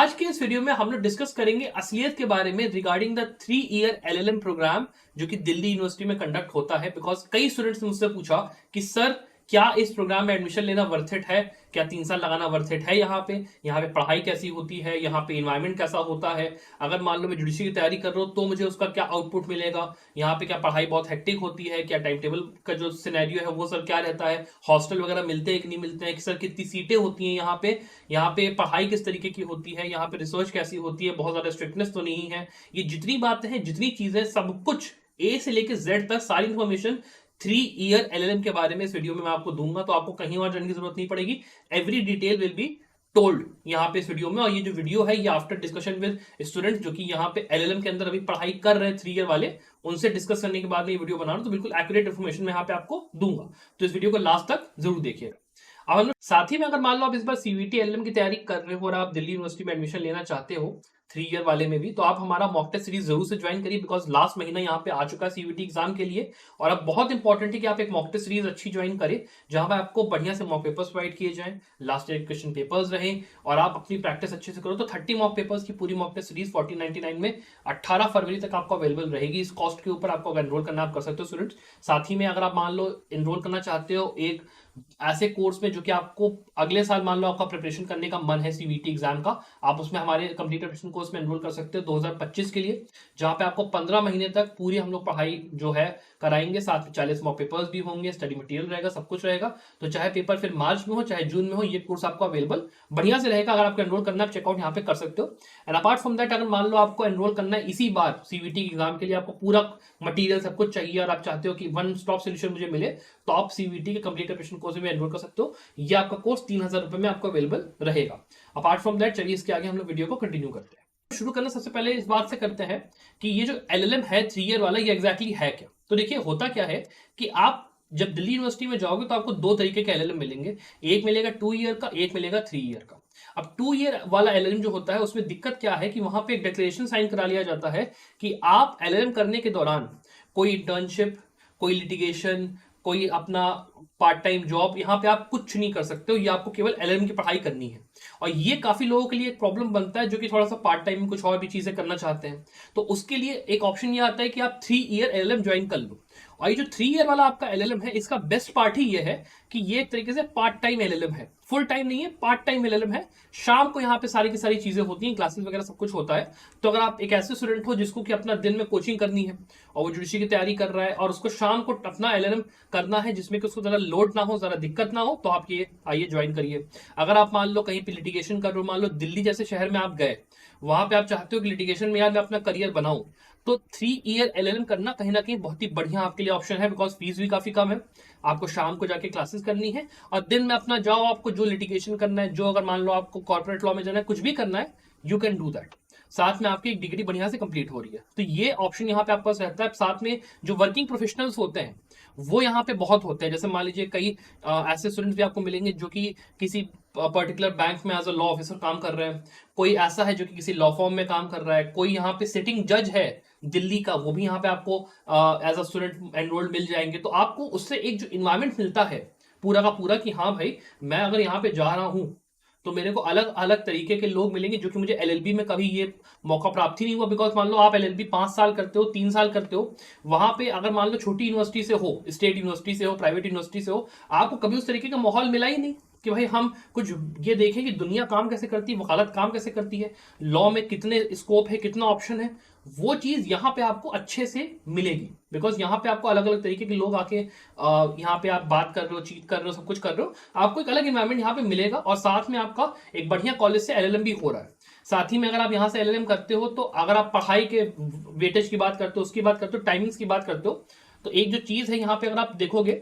आज के इस वीडियो में हम लोग डिस्कस करेंगे असलियत के बारे में regarding the 3 year LLM programme जो कि दिल्ली यूनिवर्सिटी में कंडक्ट होता है। बिकॉज कई स्टूडेंट्स ने मुझसे पूछा कि सर क्या इस प्रोग्राम में एडमिशन लेना वर्थ इट है, क्या 3 साल लगाना वर्थ इट है, यहाँ पे पढ़ाई कैसी होती है, यहाँ पे इन्वायरमेंट कैसा होता है, अगर मान लो मैं जुडिशरी की तैयारी कर रहा हूँ तो मुझे उसका क्या आउटपुट मिलेगा, यहाँ पे क्या पढ़ाई बहुत हेक्टिक होती है, क्या टाइम टेबल का जो सिनेरियो है वो सर क्या रहता है, हॉस्टल वगैरह मिलते हैं कि नहीं मिलते हैं, कि सर कितनी सीटें होती हैं, यहाँ पे पढ़ाई किस तरीके की होती है, यहाँ पे रिसर्च कैसी होती है, बहुत ज्यादा स्ट्रिक्टनेस तो नहीं है। ये जितनी बातें हैं, जितनी चीजें, सब कुछ ए से लेकर जेड तक सारी इंफॉर्मेशन 3 ईयर एलएलएम के बारे में इस वीडियो में मैं आपको दूंगा, तो आपको कहीं और जाने की जरूरत नहीं पड़ेगी। Every detail will be told यहाँ पे इस वीडियो में। और ये जो वीडियो है ये आफ्टर डिस्कशन विद स्टूडेंट जो कि यहाँ पे एलएलएम के अंदर अभी पढ़ाई कर रहे हैं 3 ईयर वाले, उनसे डिस्कस करने के बाद मैं ये वीडियो बना रहा हूँ, तो बिल्कुल एक्यूरेट इन्फॉर्मेशन मैं यहाँ पे आपको दूंगा। तो इस वीडियो को लास्ट तक जरूर देखिएगा। अब हम लोग साथ ही में, अगर मान लो आप इस बार सीवीटी एलएलएम की तैयारी कर रहे हो और आप दिल्ली यूनिवर्सिटी में एडमिशन लेना चाहते हो 3 ईयर वाले में भी, तो आप हमारा मॉक टेस्ट सीरीज जरूर से ज्वाइन करिए। बिकॉज लास्ट महीना यहाँ पे आ चुका है सीवीटी एग्जाम के लिए, और अब बहुत इंपॉर्टेंट है कि आप एक मॉक टेस्ट सीरीज अच्छी ज्वाइन करें जहां पर आपको बढ़िया से मॉक पेपर्स प्रोवाइड किए जाएं, लास्ट ईयर क्वेश्चन पेपर्स रहें, और आप अपनी प्रैक्टिस अच्छे से करो। तो 30 मॉक पेपर्स की पूरी मॉक टेस्ट सीरीज 1499 में 18 फरवरी तक आपको अवेलेबल रहेगी। इस कॉस्ट के ऊपर आपको एनरोल करना आप कर सकते हो स्टूडेंट्स। साथ ही में अगर आप मान लो एनरोल करना चाहते हो एक ऐसे कोर्स में जो कि आपको अगले साल मान लो आपका प्रिपरेशन करने का मन है सीवीटी एग्जाम का, आप उसमें हमारे कंप्लीट प्रिपरेशन कोर्स में एनरोल कर सकते हो 2025 के लिए, जहां पे आपको 15 महीने तक पूरी हम लोग पढ़ाई जो है कराएंगे। साथ में 40 मॉक पेपर्स भी होंगे, स्टडी मटेरियल रहेगा, सब कुछ रहेगा। तो चाहे पेपर फिर मार्च में हो चाहे जून में हो, ये कोर्स आपको अवेलेबल बढ़िया से रहेगा। अगर आपको एनरोल करना है, चेकआउट यहाँ पे कर सकते हो। एंड अपार्ट फ्रॉम दैट, अगर मान लो आपको एनरोल करना है इसी बार सीवीटी एग्जाम के लिए, आपको पूरा मटेरियल सब कुछ चाहिए और आप चाहते हो कि वन स्टॉप सोल्यूशन मुझे मिले, तो आप सीवीटी के कंप्लीट प्रिपरेशन कोर्स में एनरोल कर सकते हो। ये आपका कोर्स 3000 रुपए में आपको अवेलेबल रहेगा। अपार्ट फ्रॉम दैट, चलिए इसके आगे हम लोग वीडियो को कंटिन्यू करते हैं। शुरू करना सबसे पहले इस बात से करते हैं कि ये जो एलएलएम है 3 ईयर वाला, ये एग्जैक्टली है क्या। तो देखिए होता क्या है कि आप जब दिल्ली यूनिवर्सिटी में जाओगे तो आपको 2 तरीके के एलएलएम मिलेंगे, एक मिलेगा 2 ईयर का, एक मिलेगा 3 ईयर का। अब 2 ईयर वाला एलएलएम जो होता है उसमें दिक्कत क्या है कि वहां पे एक डिक्लेरेशन साइन करा लिया जाता है कि आप एलएलएम करने के दौरान कोई इंटर्नशिप, कोई लिटिगेशन, कोई अपना पार्ट टाइम जॉब, यहाँ पे आप कुछ नहीं कर सकते हो। ये आपको केवल एलएलएम की पढ़ाई करनी है। और ये काफी लोगों के लिए एक प्रॉब्लम बनता है जो कि थोड़ा सा पार्ट टाइम में कुछ और भी चीजें करना चाहते हैं। तो उसके लिए एक ऑप्शन ये आता है कि आप 3 ईयर एलएलएम ज्वाइन कर लो। और ये जो 3 ईयर वाला आपका एलएलएम है, इसका बेस्ट पार्ट ही ये है कि ये एक तरीके से पार्ट टाइम एलएलएम है, फुल टाइम नहीं है, पार्ट टाइम एलएलएम है। शाम को यहाँ पे सारी की सारी चीजें होती हैं, क्लासेस वगैरह सब कुछ होता है। तो अगर आप एक ऐसे स्टूडेंट हो जिसको कि अपना दिन में कोचिंग करनी है और वो जुडिशरी की तैयारी कर रहा है और उसको शाम को अपना एलएलएम करना है जिसमें कि उसको जरा लोड ना हो, जरा दिक्कत ना हो, तो आप ये आइए ज्वाइन करिए। अगर आप मान लो कहीं पे लिटिगेशन कर रहे हो, मान लो दिल्ली जैसे शहर में आप गए, वहां पे आप चाहते हो कि लिटिगेशन में यार मैं अपना करियर बनाऊं, तो 3 ईयर एलएलएम करना कहीं ना कहीं बहुत ही बढ़िया आपके लिए ऑप्शन है। बिकॉज फीस भी काफी कम है, आपको शाम को जाके क्लासेस करनी है और दिन में अपना जाओ, आपको जो लिटिगेशन करना है, जो अगर मान लो आपको कॉर्पोरेट लॉ में जाना है, कुछ भी करना है, यू कैन डू दैट। साथ में आपकी एक डिग्री बढ़िया से कंप्लीट हो रही है, तो ये ऑप्शन यहाँ पे आपके पास रहता है। साथ में जो वर्किंग प्रोफेशनल्स होते हैं वो यहाँ पे बहुत होते हैं। जैसे मान लीजिए कई ऐसे स्टूडेंट्स भी आपको मिलेंगे जो कि किसी पर्टिकुलर बैंक में एज अ लॉ ऑफिसर काम कर रहे हैं, कोई ऐसा है जो कि किसी लॉ फॉर्म में काम कर रहा है, कोई यहाँ पे सिटिंग जज है दिल्ली का, वो भी यहाँ पे आपको एज अ स्टूडेंट एनरोल्ड मिल जाएंगे। तो आपको उससे एक जो इन्वायरमेंट मिलता है पूरा का पूरा कि हाँ भाई मैं अगर यहाँ पे जा रहा हूँ तो मेरे को अलग अलग तरीके के लोग मिलेंगे, जो कि मुझे एलएलबी में कभी ये मौका प्राप्त ही नहीं हुआ। बिकॉज मान लो आप एलएलबी 5 साल करते हो, 3 साल करते हो, वहां पे अगर मान लो छोटी यूनिवर्सिटी से हो, स्टेट यूनिवर्सिटी से हो, प्राइवेट यूनिवर्सिटी से हो, आपको कभी उस तरीके का माहौल मिला ही नहीं कि भाई हम कुछ ये देखें कि दुनिया काम कैसे करती है, वकालत काम कैसे करती है, लॉ में कितने स्कोप है, कितना ऑप्शन है। वो चीज यहाँ पे आपको अच्छे से मिलेगी। बिकॉज यहाँ पे आपको अलग अलग तरीके के लोग आके यहाँ पे आप बात कर रहे हो, चीट कर रहे हो, सब कुछ कर रहे हो, आपको एक अलग इन्वायरमेंट यहाँ पे मिलेगा। और साथ में आपका एक बढ़िया कॉलेज से एलएलएम भी हो रहा है। साथ ही में अगर आप यहाँ से एलएलएम करते हो, तो अगर आप पढ़ाई के वेटेज की बात करते हो, उसकी बात करते हो, टाइमिंग्स की बात करते हो, तो एक जो चीज है यहाँ पे अगर आप देखोगे,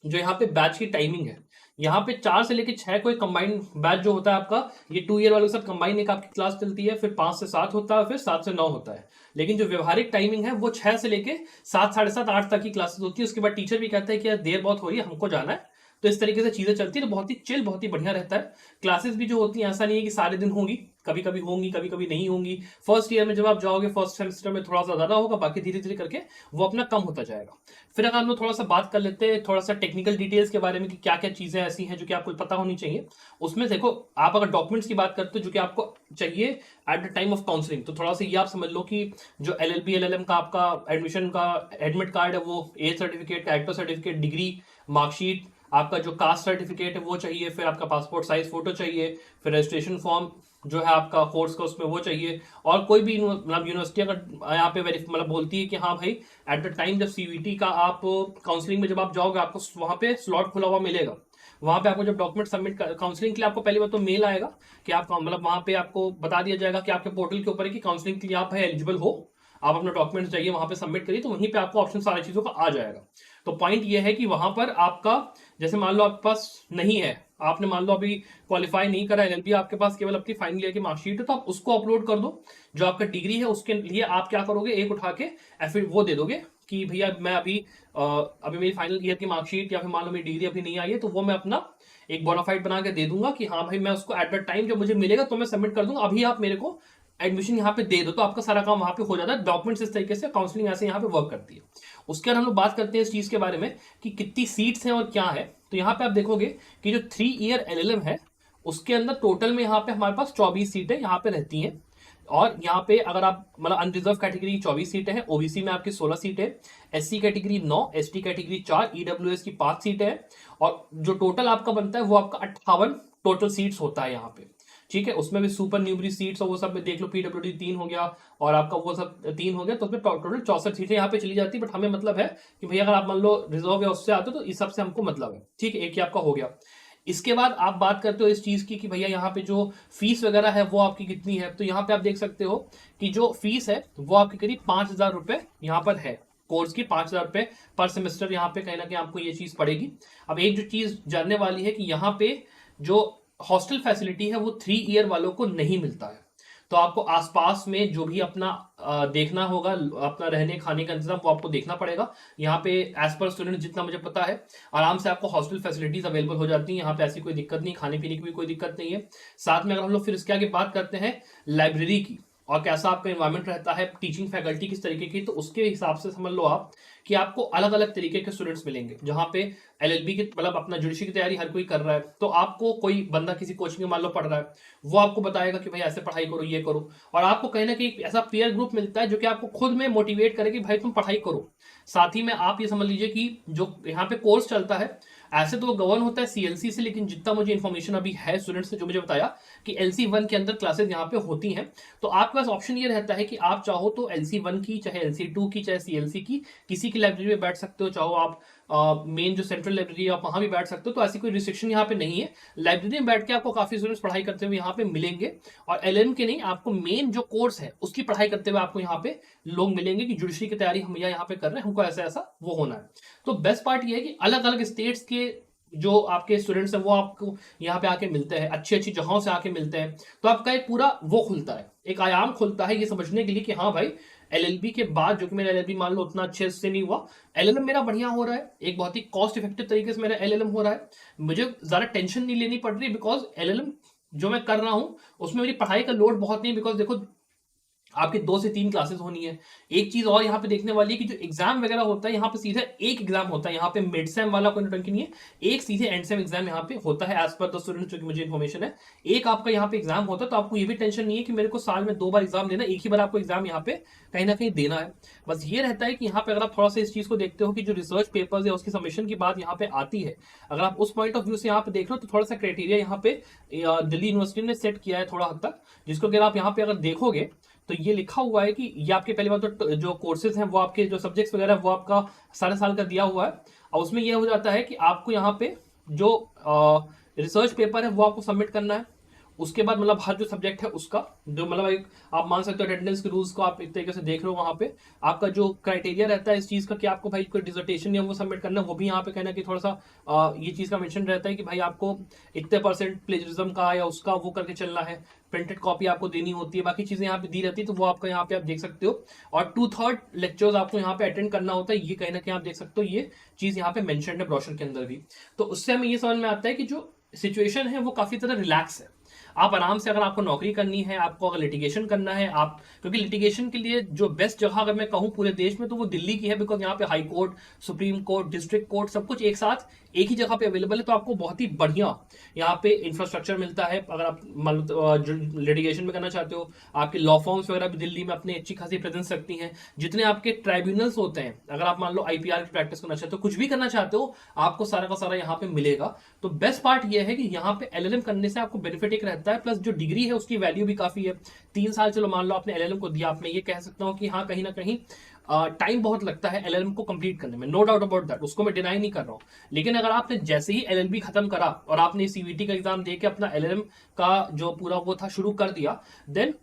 जो यहाँ पे बैच की टाइमिंग है, यहाँ पे 4 से लेकर 6 कोई कंबाइंड बैच जो होता है आपका, ये 2 ईयर वालों के साथ कंबाइन एक आपकी क्लास चलती है, फिर 5 से 7 होता है, फिर 7 से 9 होता है। लेकिन जो व्यवहारिक टाइमिंग है वो 6 से लेके 7, 7:30, 8 तक की क्लासेस होती है। उसके बाद टीचर भी कहता है कि यार देर बहुत हो रही है, हमको जाना है, तो इस तरीके से चीजें चलती है, तो बहुत ही चिल, बहुत ही बढ़िया रहता है। क्लासेस भी जो होती हैं ऐसा नहीं है कि सारे दिन होंगी, कभी कभी होंगी, कभी कभी नहीं होंगी। फर्स्ट ईयर में जब आप जाओगे, फर्स्ट सेमेस्टर में थोड़ा सा ज्यादा होगा, बाकी धीरे धीरे करके वो अपना कम होता जाएगा। फिर अगर हम लोग थोड़ा सा बात कर लेते हैं थोड़ा सा टेक्निकल डिटेल्स के बारे में कि क्या क्या चीजें ऐसी हैं जो कि आपको पता होनी चाहिए। उसमें देखो, आप अगर डॉक्यूमेंट्स की बात करते हो जो कि आपको चाहिए at the time of counselling, तो थोड़ा सा ये आप समझ लो कि जो LLB LLM का आपका एडमिशन का एडमिट कार्ड है, वो age certificate, character certificate, degree, marksheet, आपका जो कास्ट सर्टिफिकेट है वो चाहिए, फिर आपका पासपोर्ट साइज फोटो चाहिए, फिर रजिस्ट्रेशन फॉर्म जो है आपका कोर्स का उसमें वो चाहिए। और कोई भी मतलब यूनिवर्सिटी अगर यहाँ पे मतलब बोलती है कि हाँ भाई एट द टाइम जब CVT का आप काउंसलिंग में जब आप जाओगे, आपको वहां पे स्लॉट खुला हुआ मिलेगा, वहां पे आपको जब डॉक्यूमेंट सबमिट काउंसलिंग के लिए आपको पहली बार तो मेल आएगा कि आप मतलब वहां पे आपको बता दिया जाएगा कि आपके पोर्टल के ऊपर है कि काउंसलिंग के लिए आप भाई एलिजिबल हो, आप अपना डॉक्यूमेंट्स चाहिए वहां पे सबमिट करिए, तो वहीं पे आपको ऑप्शन सारी चीजों का आ जाएगा। तो पॉइंट ये है कि वहां पर आपका, जैसे मान लो आपके पास नहीं है, आपने मान लो अभी क्वालिफाई नहीं करा LLB, आपके पास केवल अपनी फाइनल ईयर की मार्कशीट है, तो आप उसको अपलोड कर दो। जो आपका डिग्री है उसके लिए आप क्या करोगे, एक उठा के फिर वो दे दोगे कि भैया मैं अभी मेरी फाइनल ईयर की मार्कशीट या फिर मान लो मेरी डिग्री अभी नहीं आई है, तो वो मैं अपना एक बोनाफाइड बना के दे दूंगा कि हाँ भाई मैं उसको एट द टाइम जब मुझे मिलेगा तो मैं सबमिट कर दूंगा, अभी आप मेरे को एडमिशन यहाँ पे दे दो, तो आपका सारा काम वहां पे हो जाता है। डॉक्यूमेंट्स इस तरीके से काउंसलिंग ऐसे यहाँ पे वर्क करती है। उसके बाद हम लोग बात करते हैं इस चीज के बारे में कि कितनी सीट्स हैं और क्या है। तो यहाँ पे आप देखोगे कि जो 3 ईयर LLM है उसके अंदर टोटल में यहाँ पे हमारे पास 24 सीटें यहाँ पे रहती हैं। और यहाँ पे अगर आप मतलब अनरिजर्व कैटेगरी की 24 सीटें हैं, OBC में आपकी 16 सीटें, SC category 9, ST category 4, EWS की 5 सीटें हैं। और जो टोटल आपका बनता है वो आपका 58 टोटल सीट्स होता है यहाँ पे। ठीक है, उसमें भी सुपर न्यूमरी सीट्स और वो सब में देख लो, PWD 3 हो गया और आपका वो सब 3 हो गया, तो उसमें टोटल 64 सीटें यहाँ पे चली जाती है। बट हमें मतलब है कि भैया अगर आप मान लो रिजर्व या उससे आते हो तो इस सब से हमको मतलब है। ठीक है, एक ही आपका हो गया। इसके बाद आप बात करते हो इस चीज की कि भैया यहाँ पे जो फीस वगैरह है वो आपकी कितनी है। तो यहाँ पे आप देख सकते हो कि जो फीस है वो आपकी करीब 5,000 रुपए यहाँ पर है। कोर्स की 5,000 रुपए पर सेमेस्टर यहाँ पे कहीं ना कहीं आपको ये चीज पड़ेगी। अब एक जो चीज जानने वाली है कि यहाँ पे जो हॉस्टल फैसिलिटी है वो 3 ईयर वालों को नहीं मिलता है। तो आपको आसपास में जो भी अपना देखना होगा, अपना रहने खाने का इंतजाम वो आपको देखना पड़ेगा। यहाँ पे एज पर स्टूडेंट जितना मुझे पता है आराम से आपको हॉस्टल फैसिलिटीज अवेलेबल हो जाती हैं, यहाँ पे ऐसी कोई दिक्कत नहीं, खाने पीने की भी कोई दिक्कत नहीं है। साथ में अगर हम लोग फिर इसके आगे बात करते हैं लाइब्रेरी की और कैसा आपका इन्वायरमेंट रहता है, टीचिंग फैकल्टी किस तरीके की, तो उसके हिसाब से समझ लो आप कि आपको अलग अलग तरीके के स्टूडेंट्स मिलेंगे। जहां पे LLB की मतलब अपना जुडिशरी की तैयारी हर कोई कर रहा है, तो आपको कोई बंदा किसी कोचिंग में मान लो पढ़ रहा है, वो आपको बताएगा कि भाई ऐसे पढ़ाई करो, ये करो। और आपको कहीं ना कहीं ऐसा पीयर ग्रुप मिलता है जो कि आपको खुद में मोटिवेट करे कि भाई तुम पढ़ाई करो। साथ ही में आप ये समझ लीजिए कि जो यहाँ पे कोर्स चलता है ऐसे तो वो गवर्न होता है CLC से, लेकिन जितना मुझे इन्फॉर्मेशन अभी है स्टूडेंट्स ने जो मुझे बताया कि LC1 के अंदर क्लासेस यहाँ पे होती हैं। तो आपके पास ऑप्शन ये रहता है कि आप चाहो तो LC1 की, चाहे LC2 की, चाहे CLC की किसी की लाइब्रेरी में बैठ सकते हो, चाहो आप मेन जो सेंट्रल लाइब्रेरी है आप वहां भी बैठ सकते हो। तो ऐसी कोई रिस्ट्रिक्शन यहाँ पे नहीं है। लाइब्रेरी में बैठ के आपको काफी स्टूडेंट्स पढ़ाई करते हुए यहाँ पे मिलेंगे। और LLM के नहीं, आपको मेन जो कोर्स है उसकी पढ़ाई करते हुए आपको यहाँ पे लोग मिलेंगे कि जुडिशरी की तैयारी हम यहाँ पे कर रहे हैं, हमको ऐसा ऐसा वो होना है। तो बेस्ट पार्ट ये है कि अलग अलग स्टेट्स के जो आपके स्टूडेंट्स हैं वो आपको यहाँ पे आके मिलते हैं, अच्छी अच्छी जगहों से आके मिलते हैं। तो आपका एक पूरा वो खुलता है, एक आयाम खुलता है ये समझने के लिए कि हाँ भाई LLB के बाद, जो कि मेरा LLB मान लो उतना अच्छे से नहीं हुआ, LLM मेरा बढ़िया हो रहा है, एक बहुत ही कॉस्ट इफेक्टिव तरीके से मेरा LLM हो रहा है, मुझे ज्यादा टेंशन नहीं लेनी पड़ रही, बिकॉज LLM जो मैं कर रहा हूं उसमें मेरी पढ़ाई का लोड बहुत नहीं। बिकॉज देखो आपके 2 से 3 क्लासेस होनी है। एक चीज और यहाँ पे देखने वाली है कि जो एग्जाम वगैरह होता है यहाँ पे सीधा एक एग्जाम होता है, यहाँ पे मिड सेम वाला कोई नोटंकी नहीं है, एक सीधे एंड सेम एग्जाम यहाँ पे होता है एज पर द स्टूडेंट जो कि मुझे इन्फॉर्मेशन है। एक आपका यहाँ पे एग्जाम होता है, तो आपको ये भी टेंशन नहीं है कि मेरे को साल में 2 बार एग्जाम देना, एक ही बार आपको एग्जाम यहाँ पे कहीं ना कहीं देना है। बस ये रहता है कि यहाँ पे अगर आप थोड़ा सा इस चीज को देखते हो कि जो रिसर्च पेपर्स है उसकी सबमिशन की बात यहाँ पे आती है, अगर आप उस पॉइंट ऑफ व्यू से यहाँ पे देख लो तो थोड़ा सा क्राइटेरिया यहाँ पे दिल्ली यूनिवर्सिटी ने सेट किया है थोड़ा हद तक, जिसको अगर आप यहाँ पे अगर देखोगे तो ये लिखा हुआ है कि ये आपके पहली बार तो जो कोर्सेज हैं वो आपके जो सब्जेक्ट्स वगैरह वो आपका सारे साल का दिया हुआ है। और उसमें ये हो जाता है कि आपको यहाँ पे जो रिसर्च पेपर है वो आपको सबमिट करना है। उसके बाद मतलब हर जो सब्जेक्ट है उसका जो मतलब एक आप मान सकते हो अटेंडेंस के रूल्स को आप एक तरीके से देख रहे हो वहां पे आपका जो क्राइटेरिया रहता है इस चीज का कि आपको भाई कोई डिसर्टेशन या वो सबमिट करना है, वो भी यहाँ पे कहना कि थोड़ा सा ये चीज का मेंशन रहता है कि भाई आपको इतने % प्लेजरिज्म का या उसका वो करके चलना है, प्रिंटेड कॉपी आपको देनी होती है, बाकी चीजें यहाँ पे दी रहती है, तो वो आपका यहाँ पे आप देख सकते हो। और 2/3 लेक्चर्स आपको यहाँ पे अटेंड करना होता है, ये कहीं ना कहीं आप देख सकते हो, ये चीज यहाँ पे मेंशन है ब्रोशर के अंदर भी। तो उससे हमें ये समझ में आता है कि जो सिचुएशन है वो काफी तरह रिलैक्स है। आप आराम से, अगर आपको नौकरी करनी है, आपको अगर लिटिगेशन करना है, आप क्योंकि लिटिगेशन के लिए जो बेस्ट जगह अगर मैं कहूँ पूरे देश में तो वो दिल्ली की है, बिकॉज यहाँ पे high court, supreme court, district court सब कुछ एक साथ एक ही जगह पे अवेलेबल है, तो आपको बहुत ही बढ़िया यहाँ पे इंफ्रास्ट्रक्चर मिलता है। अगर आप लिटिगेशन में करना चाहते हो, आपके लॉ फॉर्म्स वगैरह भी दिल्ली में अपनी अच्छी खासी प्रेजेंस रखती हैं। जितने आपके ट्राइब्यूनल्स होते हैं, अगर आप मान लो आईपीआर की प्रैक्टिस करना चाहते हो, कुछ भी करना चाहते हो, आपको सारा का सारा यहाँ पे मिलेगा। तो बेस्ट पार्ट ये है कि यहाँ पे एलएलएम करने से आपको बेनिफिट एक रहता है, प्लस जो डिग्री है उसकी वैल्यू भी काफी है। 3 साल चलो मान लो आपने एलएलएम को दिया, आप मैं ये कह सकता हूँ कि हाँ कहीं ना कहीं टाइम बहुत लगता है एलएलएम को कंप्लीट करने में, नो डाउट अबाउट दैट, उसको मैं डिनाई नहीं कर रहा हूँ। लेकिन अगर आपने जैसे ही एलएलबी खत्म करा और आपने सीवीटी का एग्जाम दे के अपना एलएलएम का जो पूरा वो था शुरू कर दिया, देन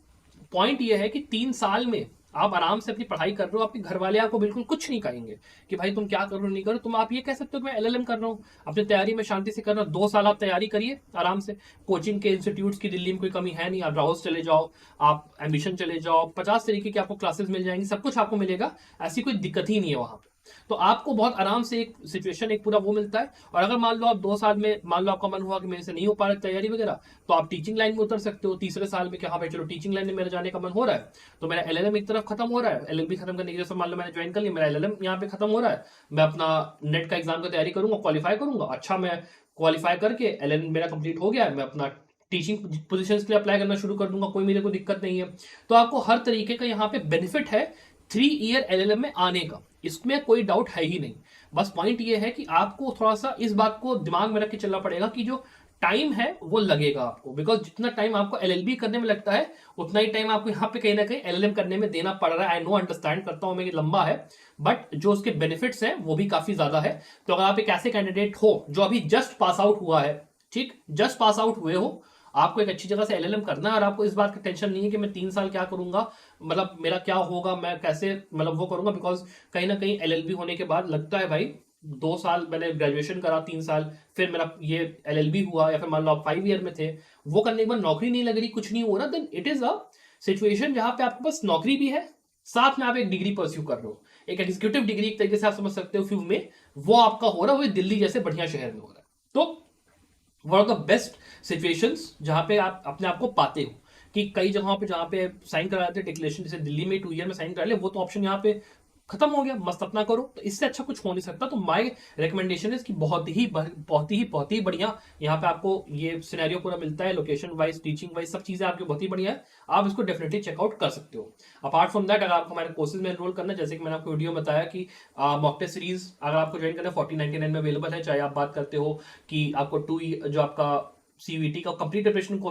पॉइंट ये है कि 3 साल में आप आराम से अपनी पढ़ाई कर रहे हो, आपके घर वाले आपको बिल्कुल कुछ नहीं कहेंगे कि भाई तुम क्या कर रहे हो नहीं करो, तुम आप ये कह सकते हो कि मैं एलएलएम कर रहा हूँ, अपनी तैयारी में शांति से कर रहा हूँ। 2 साल आप तैयारी करिए आराम से, कोचिंग के इंस्टीट्यूट्स की दिल्ली में कोई कमी है नहीं, आप राउस चले जाओ, आप एम्बिशन चले जाओ, 50 तरीके की आपको क्लासेस मिल जाएंगी, सब कुछ आपको मिलेगा, ऐसी कोई दिक्कत ही नहीं है वहां पे। तो आपको बहुत आराम से एक सिचुएशन एक पूरा वो मिलता है। और अगर मान लो आप 2 साल में मान लो आपका मन हुआ कि मेरे से नहीं हो पा रहा तैयारी वगैरह, तो आप टीचिंग लाइन में उतर सकते हो तीसरे साल में कि हाँ भाई चलो टीचिंग लाइन में मेरा जाने का मन हो रहा है, तो मेरा एलएलएम एक तरफ खत्म हो रहा है, एलएलबी खत्म करने की जैसे मान लो मैंने ज्वाइन कर लिया, मेरा एलएलएम यहाँ पे खत्म हो रहा है, मैं अपना नेट का एग्जाम की तैयारी करूंगा, क्वालिफाई करूंगा, अच्छा मैं क्वालिफाई करके एलएलएम मेरा कंप्लीट हो गया है, मैं अपना टीचिंग पोजीशंस के लिए अप्लाई करना शुरू कर दूंगा, कोई मेरे को दिक्कत नहीं है। तो आपको हर तरीके का यहाँ पे बेनिफिट है 3 ईयर एलएलएम में आने का, इसमें कोई डाउट है ही नहीं। बस पॉइंट ये है कि आपको थोड़ा सा इस बात को दिमाग में रख के चलना पड़ेगा कि जो टाइम है वो लगेगा आपको, बिकॉज जितना टाइम आपको एलएलबी करने में लगता है उतना ही टाइम आपको यहाँ पे कहीं ना कहीं एलएलएम करने में देना पड़ रहा है। आई नो, अंडरस्टैंड करता हूं मैं कि लंबा है, बट जो उसके बेनिफिट्स हैं वो भी काफी ज्यादा है। तो अगर आप एक ऐसे कैंडिडेट हो जो अभी जस्ट पास आउट हुआ है, ठीक, जस्ट पास आउट हुए हो, आपको एक अच्छी जगह से एलएलएम करना है और आपको इस बात की टेंशन नहीं है कि मैं 3 साल क्या करूंगा, मतलब मेरा क्या होगा, मैं कैसे मतलब वो करूंगा, बिकॉज कहीं ना कहीं एलएलबी होने के बाद लगता है भाई 2 साल मैंने ग्रेजुएशन करा, 3 साल फिर मेरा ये एलएलबी हुआ, या फिर मान लो आप 5 ईयर में थे, वो करने के बाद नौकरी नहीं लग रही, कुछ नहीं हो रहा, then it is a situation जहां पे आपके पास नौकरी भी है, साथ में आप एक डिग्री परस्यू कर रहे हो, एक एग्जीक्यूटिव डिग्री एक तरीके से आप समझ सकते हो फ्यू में, वो आपका हो रहा है, वो दिल्ली जैसे बढ़िया शहर में हो रहा है। तो one of the best situations जहां पे आप अपने आप को पाते हो कि कई जगहों पे जहां पे साइन करा देते डिक्लेरेशन, जैसे दिल्ली में 2 ईयर में साइन करा ले, वो तो ऑप्शन यहाँ पे खत्म हो गया, मस्त अपना करो, तो इससे अच्छा कुछ हो नहीं सकता। तो माय रिकमेंडेशन है कि बहुत ही बढ़िया यहाँ पे आपको ये सिनेरियो पूरा मिलता है, लोकेशन वाइज, टीचिंग वाइज, सब चीजें आपकी बहुत ही बढ़िया है, आप इसको डेफिनेटली चेकआउट कर सकते हो। अपार्ट फ्रॉम दैट, अगर आपको हमारे कोर्सेज में एनरोल करना है, जैसे कि मैंने आपको वीडियो में बताया कि मॉक टेस्ट सीरीज अगर आपको ज्वाइन करना है 4099 में अवेलेबल है, चाहे आप बात करते हो कि आपको जो आपका सीवीटी का कंप्लीट प्रिपरेशन कोर्स